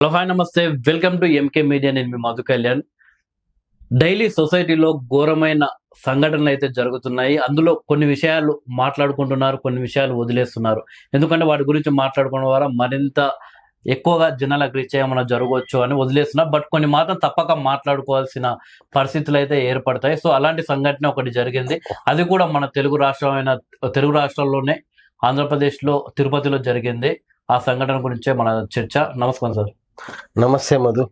Hello hi నమస్తే welcome to MK media. నేను మీ Madhu Kalyan. Daily సొసైటీలో ఘోరమైన సంఘటనలు అయితే జరుగుతున్నాయి. అందులో కొన్ని విషయాలు మాట్లాడుకుంటున్నారు, కొన్ని విషయాలు వదిలేస్తున్నారు. ఎందుకంటే వాటి గురించి మాట్లాడుకోవడం ద్వారా మరింత ఎక్కువగా జనాలకు రీచ్ ఏమైనా జరగవచ్చు అని వదిలేస్తున్నారు. బట్ కొన్ని మాత్రం తప్పక మాట్లాడుకోవాల్సిన పరిస్థితులు అయితే ఏర్పడతాయి. సో అలాంటి సంఘటన ఒకటి జరిగింది. అది కూడా మన తెలుగు రాష్ట్రాల్లోనే ఆంధ్రప్రదేశ్లో తిరుపతిలో జరిగింది. ఆ సంఘటన గురించే మన చర్చ. నమస్కారం సార్. నమస్తే మధు.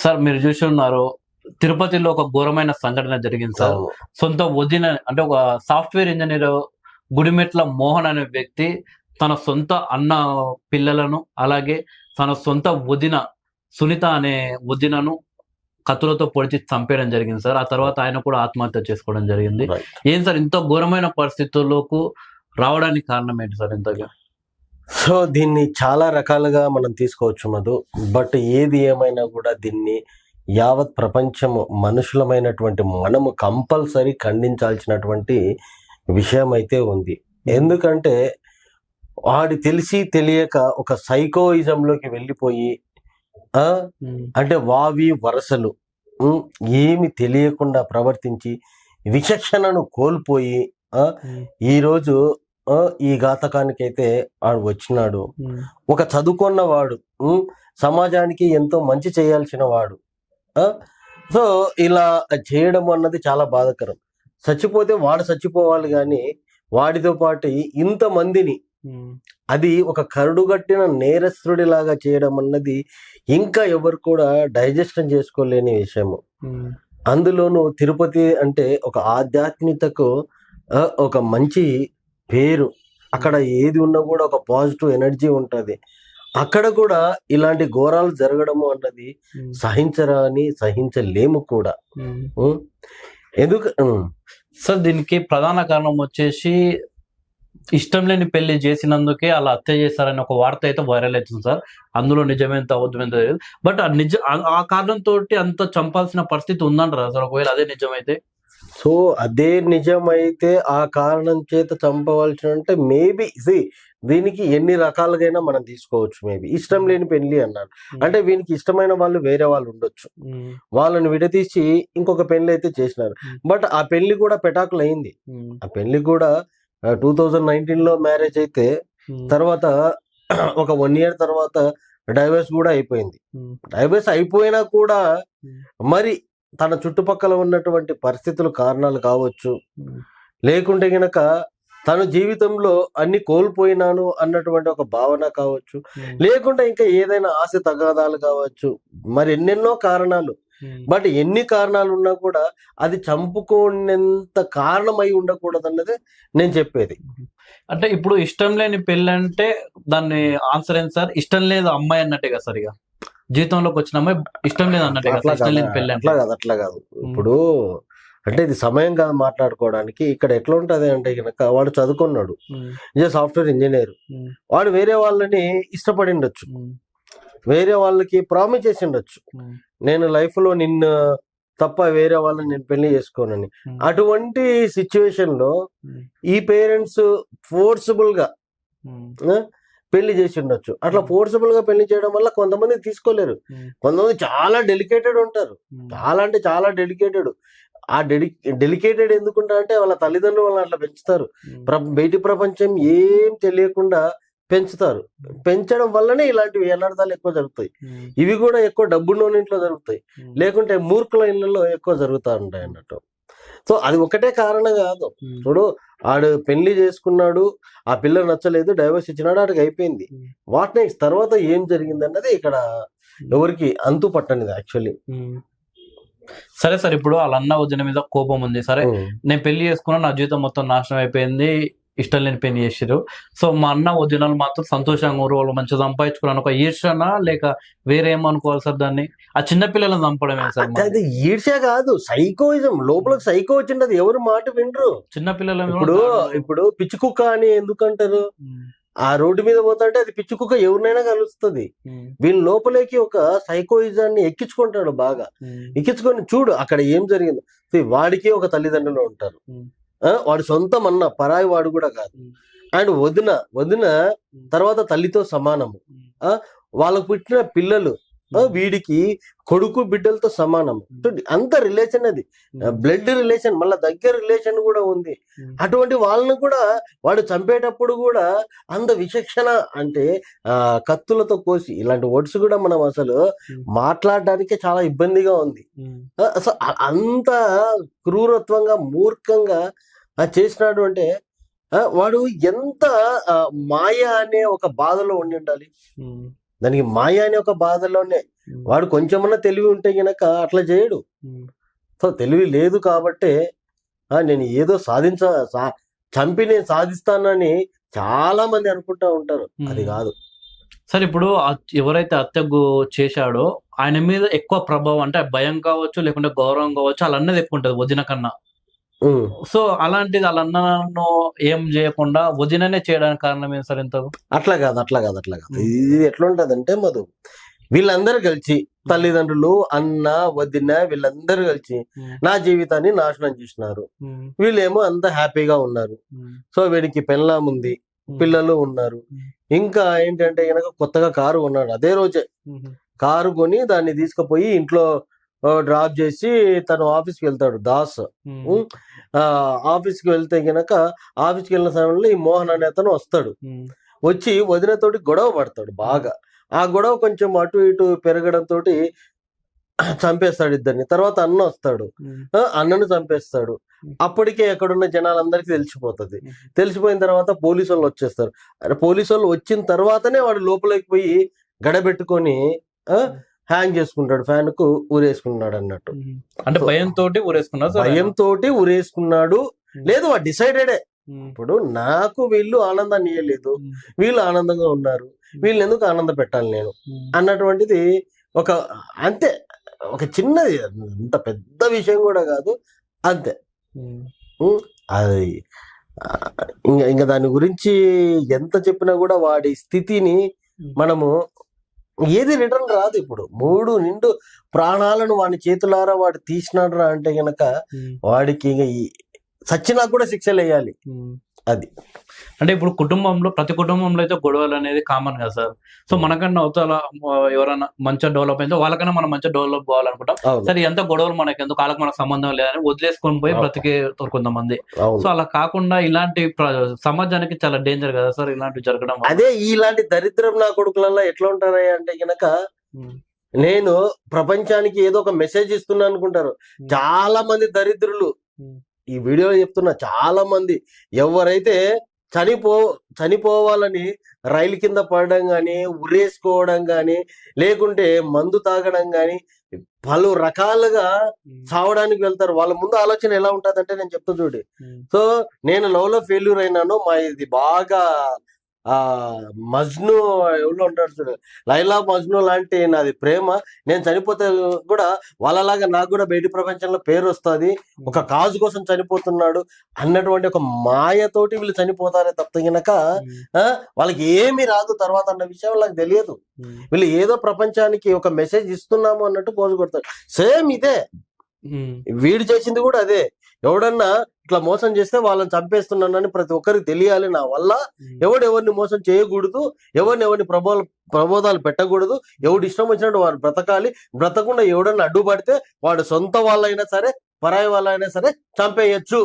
సార్ మీరు చూసి ఉన్నారు, తిరుపతిలో ఒక ఘోరమైన సంఘటన జరిగింది సార్. సొంత వదిన అంటే ఒక సాఫ్ట్వేర్ ఇంజనీర్ గుడిమెట్ల మోహన్ అనే వ్యక్తి తన సొంత అన్న పిల్లలను అలాగే తన సొంత వదిన సునీత అనే వదినను కత్తులతో పొడిచి చంపేయడం జరిగింది సార్. ఆ తర్వాత ఆయన కూడా ఆత్మహత్య చేసుకోవడం జరిగింది. ఏం సార్ ఇంత ఘోరమైన పరిస్థితుల్లోకి రావడానికి కారణం ఏంటి సార్ ఇంతగా? సో దీన్ని చాలా రకాలుగా మనం తీసుకోవచ్చు మధు. బట్ ఏది ఏమైనా కూడా దీన్ని యావత్ ప్రపంచము మనుషులమైనటువంటి మనము కంపల్సరీ ఖండించాల్సినటువంటి విషయం అయితే ఉంది. ఎందుకంటే వాడి తెలిసి తెలియక ఒక సైకోయిజంలోకి వెళ్ళిపోయి అంటే వావి వరసలు ఏమి తెలియకుండా ప్రవర్తించి విచక్షణను కోల్పోయి ఈరోజు ఈ ఘాతకానికైతే ఆడు వచ్చినాడు. ఒక చదువుకున్న వాడు, సమాజానికి ఎంతో మంచి చేయాల్సిన వాడు. సో ఇలా చేయడం అన్నది చాలా బాధాకరం. చచ్చిపోతే వాడు చచ్చిపోవాలి కానీ వాడితో పాటు ఇంతమందిని అది ఒక కరుడుగట్టిన నేరస్తుడిలాగా చేయడం అన్నది ఇంకా ఎవరు కూడా డైజెషన్ చేసుకోలేని విషయము. అందులోనూ తిరుపతి అంటే ఒక ఆధ్యాత్మికతకు ఒక మంచి పేరు. అక్కడ ఏది ఉన్నా కూడా ఒక పాజిటివ్ ఎనర్జీ ఉంటది. అక్కడ కూడా ఇలాంటి ఘోరాలు జరగడము అన్నది సహించలేము కూడా. ఎందుకు సార్ దీనికి ప్రధాన కారణం వచ్చేసి ఇష్టం లేని పెళ్లి చేసినందుకే అలా హత్య చేశారని ఒక వార్త అయితే వైరల్ అవుతుంది సార్. అందులో నిజమేంత అబద్ధమేంత తెలియదు. బట్ ఆ కారణంతో అంత చంపాల్సిన పరిస్థితి ఉందంటారా సార్ ఒకవేళ అదే నిజమైతే? సో అదే నిజమైతే ఆ కారణం చేత చంపవలసిన అంటే మేబీ దీనికి ఎన్ని రకాలుగైనా మనం తీసుకోవచ్చు. మేబీ ఇష్టం లేని పెళ్లి అన్నాడు అంటే వీనికి ఇష్టమైన వాళ్ళు వేరే వాళ్ళు ఉండొచ్చు, వాళ్ళని విడదీసి ఇంకొక పెళ్లి అయితే చేసినారు. బట్ ఆ పెళ్లి కూడా పెటాకులు అయింది. ఆ పెళ్లి కూడా 2019లో మ్యారేజ్ అయితే తర్వాత ఒక 1 year తర్వాత డైవర్స్ కూడా అయిపోయింది. డైవర్స్ అయిపోయినా కూడా మరి తన చుట్టుపక్కల ఉన్నటువంటి పరిస్థితులు కారణాలు కావచ్చు, లేకుంటే గనక తన జీవితంలో అన్ని కోల్పోయినాను అన్నటువంటి ఒక భావన కావచ్చు, లేకుంటే ఇంకా ఏదైనా ఆశ తగాదాలు కావచ్చు, మరి ఎన్నెన్నో కారణాలు. బట్ ఎన్ని కారణాలు ఉన్నా కూడా అది చంపుకునేంత కారణమై ఉండకూడదు అన్నది నేను చెప్పేది. అంటే ఇప్పుడు ఇష్టం లేని పెళ్ళి అంటే దాన్ని ఆన్సర్ ఏంటి సార్? ఇష్టం లేదు అమ్మాయి అన్నట్టే కదా సార్. ఇక జీవితంలోకి వచ్చిన అమ్మాయి ఇష్టం లేదు అన్నట్టే కదా, ఇష్టం లేని పెళ్ళి అట్లా కాదు. ఇప్పుడు అంటే ఇది సమయం కాదు మాట్లాడుకోవడానికి. ఇక్కడ ఎట్లా ఉంటది అంటే కనుక వాడు చదువుకున్నాడు, సాఫ్ట్వేర్ ఇంజనీర్, వాడు వేరే వాళ్ళని ఇష్టపడి ఉండొచ్చు, వేరే వాళ్ళకి ప్రామిస్ చేసి ఉండొచ్చు, నేను లైఫ్ లో నిన్ను తప్ప వేరే వాళ్ళని నేను పెళ్లి చేసుకోనని. అటువంటి సిచ్యువేషన్ లో ఈ పేరెంట్స్ ఫోర్సబుల్ గా పెళ్లి చేసి ఉండొచ్చు. అట్లా ఫోర్సబుల్ గా పెళ్లి చేయడం వల్ల కొంతమంది తీసుకోలేరు. కొంతమంది చాలా డెలికేటెడ్ ఉంటారు, చాలా అంటే చాలా డెలికేటెడ్. ఆ డెలికేటెడ్ ఎందుకుంటారంటే వాళ్ళ తల్లిదండ్రులు వాళ్ళని అట్లా పెంచుతారు. బయటి ప్రపంచం ఏం తెలియకుండా పెంచుతారు. పెంచడం వల్లనే ఇలాంటివి అనర్థాలు ఎక్కువ జరుగుతాయి. ఇవి కూడా ఎక్కువ డబ్బున్న ఇంట్లో జరుగుతాయి, లేకుంటే మూర్ఖుల ఇళ్లలో ఎక్కువ జరుగుతూ ఉంటాయి అన్నట్టు. సో అది ఒకటే కారణం కాదు. ఇప్పుడు ఆడు పెళ్లి చేసుకున్నాడు, ఆ పిల్ల నచ్చలేదు, డైవర్స్ ఇచ్చినాడు, ఆడికి అయిపోయింది. వాట్ నెక్స్ట్ తర్వాత ఏం జరిగింది అన్నది ఇక్కడ ఎవరికి అంతు పట్టనిది యాక్చువల్లీ. సరే సార్, ఇప్పుడు వాళ్ళ అన్న వదిన మీద కోపం ఉంది. సరే నేను పెళ్లి చేసుకున్నా, నా జీవితం మొత్తం నాశనం అయిపోయింది, ఇష్టం లేని పెళ్లి చేసారు. సో మా అన్న వదినలు మాత్రం సంతోషంగా ఊరు, వాళ్ళు మంచిగా సంపాదించుకున్నాను ఒక ఈర్షనా లేక వేరే ఏమనుకోవాలి సార్ దాన్ని? ఆ చిన్నపిల్లలను చంపడమే సార్. అది ఈర్ష్య కాదు, సైకోయిజం. లోపల సైకో వచ్చింది, ఎవరు మాట వినరు. చిన్నపిల్లలు ఇప్పుడు పిచ్చి కుక్క అని ఎందుకంటారు? ఆ రోడ్డు మీద పోతాంటే అది పిచ్చి కుక్క ఎవరినైనా కలుస్తుంది. వీళ్ళ లోపలికి ఒక సైకోయిజాన్ని ఎక్కించుకుంటాడు బాగా. ఎక్కించుకొని చూడు అక్కడ ఏం జరిగింది. వాడికి ఒక తల్లిదండ్రులు ఉంటారు, వాడు సొంతం అన్న పరాయి వాడు కూడా కాదు. అండ్ వదిన తర్వాత తల్లితో సమానము. వాళ్ళకు పుట్టిన పిల్లలు వీడికి కొడుకు బిడ్డలతో సమానం. అంత రిలేషన్ అది, బ్లడ్ రిలేషన్, మళ్ళీ దగ్గర రిలేషన్ కూడా ఉంది. అటువంటి వాళ్ళను కూడా వాడు చంపేటప్పుడు కూడా అంత విచక్షణ అంటే కత్తులతో కోసి, ఇలాంటి వర్డ్స్ కూడా మనం అసలు మాట్లాడడానికే చాలా ఇబ్బందిగా ఉంది. అసలు అంత క్రూరత్వంగా మూర్ఖంగా చేసినాడు అంటే వాడు ఎంత మాయ అనే ఒక బాధలో ఉండి ఉండాలి. దానికి మాయ అనే ఒక బాధలోనే వాడు కొంచెమన్నా తెలివి ఉంటే గనక అట్లా చేయడు. సో తెలివి లేదు కాబట్టే నేను ఏదో చంపి నేను సాధిస్తానని చాలా మంది అనుకుంటా ఉంటారు. అది కాదు సార్. ఇప్పుడు ఎవరైతే హత్య చేశాడో ఆయన మీద ఎక్కువ ప్రభావం అంటే భయం కావచ్చు, లేకుంటే గౌరవం కావచ్చు, అలా అన్నది ఎక్కువ ఉంటది వదిన కన్నా. సో అలాంటిది వాళ్ళ అన్నను ఏం చేయకుండా వదిననే చేయడానికి కారణం ఏంటి సార్? ఎంత అట్లా కాదు. ఇది ఎట్లా ఉంటదంటే మధు, వీళ్ళందరూ కలిసి తల్లిదండ్రులు, అన్న, వదిన, వీళ్ళందరూ కలిసి నా జీవితాన్ని నాశనం చేసినారు. వీళ్ళేమో అంత హ్యాపీగా ఉన్నారు. సో వీడికి పెళ్ళాం ఉంది, పిల్లలు ఉన్నారు. ఇంకా ఏంటంటే కనుక కొత్తగా కారు కొన్నాడు. అదే రోజే కారు కొని దాన్ని తీసుకుపోయి ఇంట్లో డ్రాప్ చేసి తను ఆఫీస్కి వెళ్తాడు. దాస్ ఆఫీస్కి వెళ్తే గనక ఆఫీస్కి వెళ్ళిన సమయంలో ఈ మోహన్ అనే అతను వస్తాడు. వచ్చి వదినతోటి గొడవ పడతాడు బాగా. ఆ గొడవ కొంచెం అటు ఇటు పెరగడంతో చంపేస్తాడు ఇద్దరిని. తర్వాత అన్న వస్తాడు, అన్నను చంపేస్తాడు. అప్పటికే ఎక్కడున్న జనాలందరికీ తెలిసిపోతుంది. తెలిసిపోయిన తర్వాత పోలీసు వాళ్ళు వచ్చేస్తారు. పోలీసు వాళ్ళు వచ్చిన తర్వాతనే వాడు లోపలికి పోయి గడబెట్టుకొని హ్యాంగ్ చేసుకుంటాడు, ఫ్యాన్ కు ఊరేసుకున్నాడు అన్నట్టు. అంటే భయంతో ఊరేసుకున్నాడు. లేదు, వాడు డిసైడెడే. ఇప్పుడు నాకు వీళ్ళు ఆనందాన్ని ఇవ్వలేదు, వీళ్ళు ఆనందంగా ఉన్నారు, వీళ్ళు ఎందుకు ఆనంద పెట్టాలి నేను అన్నటువంటిది ఒక అంతే, ఒక చిన్నది, అంత పెద్ద విషయం కూడా కాదు, అంతే. అది ఇంకా దాని గురించి ఎంత చెప్పినా కూడా వాడి స్థితిని మనము ఏది రిటర్న్ రాదు. ఇప్పుడు 3 నిండు ప్రాణాలను వాడి చేతులారా వాడు తీసినాడు రా అంటే గనక వాడికి సచ్చినా కూడా శిక్షలు వేయాలి. అది అంటే ఇప్పుడు ప్రతి కుటుంబంలో అయితే గొడవలు అనేది కామన్ కదా సార్. సో మనకన్నా అవతల ఎవరైనా మంచిగా డెవలప్ అయితే వాళ్ళకన్నా మనం మంచిగా డెవలప్ కావాలనుకుంటాం. సరే ఎంత గొడవలు మనకి ఎందుకు, వాళ్ళకి మనకు సంబంధం లేదని వదిలేసుకొని పోయి బ్రతికే కొంతమంది. సో అలా కాకుండా ఇలాంటి సమాజానికి చాలా డేంజర్ కదా సార్ ఇలాంటివి జరగడం. అదే ఇలాంటి దరిద్రం నా కొడుకులలో ఎట్లా ఉంటారా అంటే గనక, నేను ప్రపంచానికి ఏదో ఒక మెసేజ్ ఇస్తున్నా అనుకుంటారు. చాలా మంది దరిద్రులు ఈ వీడియోలో చెప్తున్నా, చాలా మంది ఎవరైతే చనిపోవాలని రైలు కింద పడడం గాని, ఉరేసుకోవడం గాని, లేకుంటే మందు తాగడం గాని, పలు రకాలుగా చావడానికి వెళ్తారు. వాళ్ళ ముందు ఆలోచన ఎలా ఉంటదంటే నేను చెప్తా చూడు. సో నేను లవ్ లో ఫెయిల్యూర్ అయినాను, మా ఇది బాగా మజ్ను ఎవరు ఉంటాడు చూడు, లైలా మజ్ను లాంటి నాది ప్రేమ, నేను చనిపోతే కూడా వాళ్ళలాగా నాకు కూడా బయటి ప్రపంచంలో పేరు వస్తుంది, ఒక కాజు కోసం చనిపోతున్నాడు అన్నటువంటి ఒక మాయతోటి వీళ్ళు చనిపోతారే తప్ప గనక వాళ్ళకి ఏమి రాదు తర్వాత అన్న విషయం వాళ్ళకి తెలియదు. వీళ్ళు ఏదో ప్రపంచానికి ఒక మెసేజ్ ఇస్తున్నాము అన్నట్టు పోజు కొడతారు. సేమ్ ఇదే వీడు చేసింది కూడా అదే. ఎవడన్నా ఇట్లా మోసం చేస్తే వాళ్ళని చంపేస్తున్నానని ప్రతి ఒక్కరికి తెలియాలి. నా వల్ల ఎవరిని మోసం చేయకూడదు, ఎవరిని ప్రబోధాలు పెట్టకూడదు, ఎవడు ఇష్టం వచ్చినట్టు వాడు బ్రతకాలి. బ్రతకుండా ఎవడన్నా అడ్డుపడితే వాడు సొంత వాళ్ళైనా సరే పరాయి వాళ్ళైనా సరే చంపేయచ్చు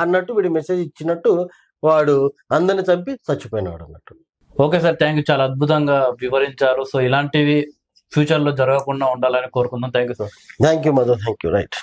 అన్నట్టు వీడి మెసేజ్ ఇచ్చినట్టు వాడు అందరిని చంపి చచ్చిపోయినాడు అన్నట్టు. ఓకే సార్, థ్యాంక్ యూ, చాలా అద్భుతంగా వివరించారు. సో ఇలాంటివి ఫ్యూచర్ లో జరగకుండా ఉండాలని కోరుకుందాం. Thank you sir. Thank you Madhu, thank you. Right.